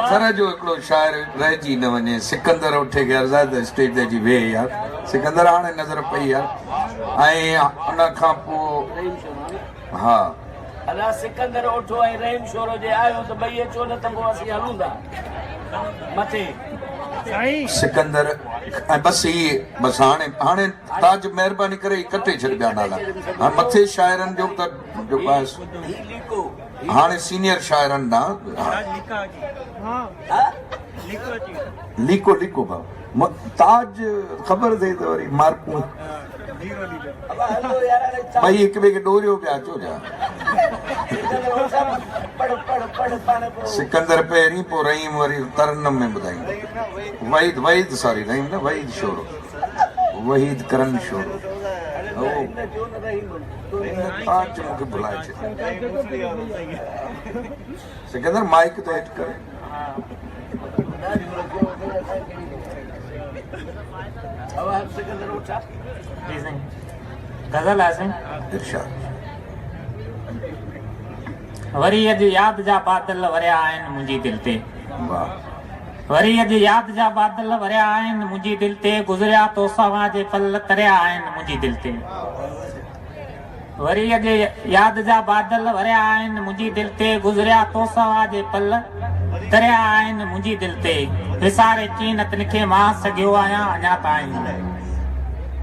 पत्थर जो हिकिड़ो शाइर रहिजी न वञे। सिकंदर उठे के अर्ज़ाद स्टेज ते जी वे यार, सिकंदर हाणे नज़र पई यार। ऐं उन खां पोइ हा अला सिकंदर उठो ऐं रहीम शोरो जे आयो त भई अचो न त पोइ असीं हलूं था मथे। सिकंदर ऐं बसि इहे बसि हाणे ताज महिरबानी करे ई कटे छॾ ॿिया नाला। हाणे मथे शाइरनि जो त जेको आहे हाणे सीनियर शाइरनि लीको लीको भाउ ताज ख़बर थिए त वरी मार्कूं भई हिक ॿिए खे ॾोरियो पिया अचो जा। सिकंदर पहिरीं पोइ रहीम वरी तरनम में ॿुधाईंदो। वहीद सॉरी रहीम न वहीद शोरो, वहीद करण शोरो। ताज मूंखे भुलाए छॾ। सिकंदर माइक ते हेठि करे। गज़ल आहे इरशाद। वरी अॼु यादि जा बादल वरिया आहिनि मुंहिंजी दिलि ते। वरी अॼु यादि जा बादल वरिया आहिनि मुंहिंजी दिलि ते। गुज़रिया तो सवा जे पल तरिया आहिनि मुंहिंजी दिलि ते। वरी अॼु यादि जा बादल वरिया आहिनि मुंहिंजी दिलि ते। गुज़रिया तो सवा जे पल तरिया आहिनि मुंहिंजी दिलि ते। विसारे कीनतनि खे मां सॻियो आहियां अञा ताईं।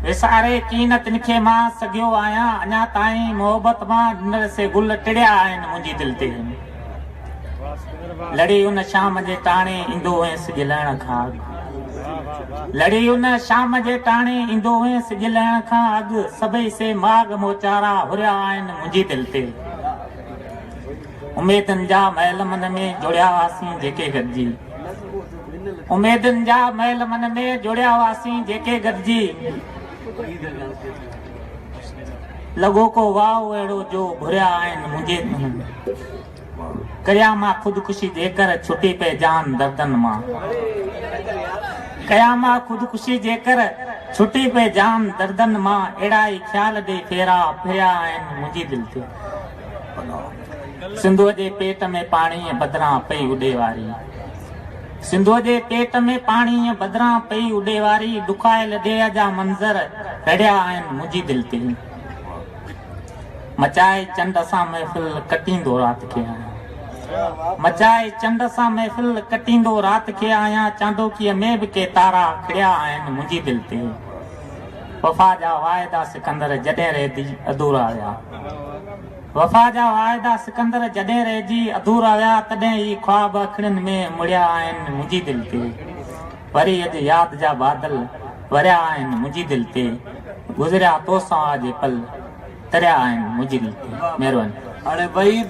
विसारे कीनतनि खे मां सॻियो आहियां अञा ताईं। मोहबत मां ॾिनल से गुल टिड़िया आहिनि मुंहिंजी दिलि ते। लड़ी उन शाम जे टाणे ईंदो हुयसि ॼलण खां अॻु। लड़ी उन शाम जे टाणे ईंदो हुयसि ॼलण खां अॻु। सभई से माग मोचारा हुरिया आहिनि मुंहिंजी दिलि ते। उमेदनि जा महल मन में जुड़िया हुआसीं जेके गॾिजी। उमेदनि जा महल मन में जुड़िया हुआसीं जेके गॾिजी। लॻो को वाव अहिड़ो जो घुरिया आहिनि मुंहिंजे। कया मां ख़ुदकुशी जेकर छुटी पे जान दर्दनि मां। कया मां ख़ुदकुशी जेकर छुटी पे जान दर्दनि मां। अहिड़ा ई ख़्याल ॾे फेरा फिरिया आहिनि मुंहिंजी दिलि ते। सिंधूअ जे पेट में पाणी बदिरां पई उॾे वारी। सिंधूअ जे पेट में पाणी बदिरां पई उॾे वारी। ॾुखायल ॾेह जा मंज़र रड़िया आहिनि मुंहिंजी दिलि ते। मचाए चंड सां महफ़िल कटींदो राति खे आहियां। मचाए चंड सां महफ़िल कटींदो राति खे आहियां। चांदोकीअ में बि के तारा खिड़िया आहिनि मुंहिंजी दिलि ते। वफ़ा जा वाइदा सिकंदर जॾहिं रहिजी अधूरा विया। वफ़ा जा वाइदा सिकंदर जॾहिं रहिजी अधूरा विया। तॾहिं ई ख्वाब अखियुनि में मुड़िया आहिनि मुंहिंजी दिलि ते। वरी अॼु यादि जा बादल वरिया आहिनि मुंहिंजी दिलि ते। गुज़रिया तो सवा जे पल तरिया आहिनि मुंहिंजी दिलि ते। महिरबानी। हाणे वहीद